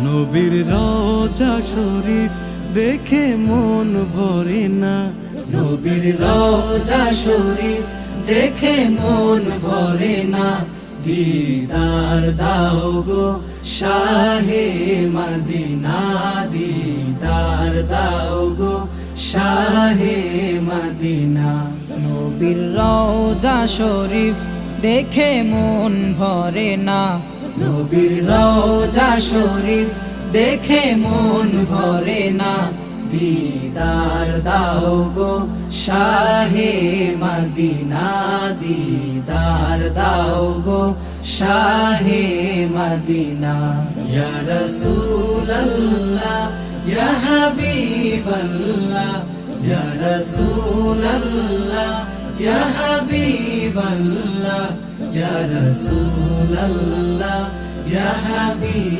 নবীর রওজা শরীফ দেখে মন ভরে না, নবীর রওজা শরীফ দেখে মন ভরে না। দিদার দাও গো শাহে মদিনা, দিদার দাও গো শাহে মদিনা। নবীর রওজা শরীফ দেখে মন ভরে না, নবীর রওজা শরীফ দেখে মন ভরে না। দিদার দাও গো শাহে মদিনা, দিদার দাও গো শাহে মদিনা। ইয়া রাসূলুল্লাহ ইয়া হাবিবাল্লাহ, ইয়া রাসূলুল্লাহ ইয়া হাবিবাল্লাহ, ইয়া রাসূলুল্লাহ ইয়া হাবিব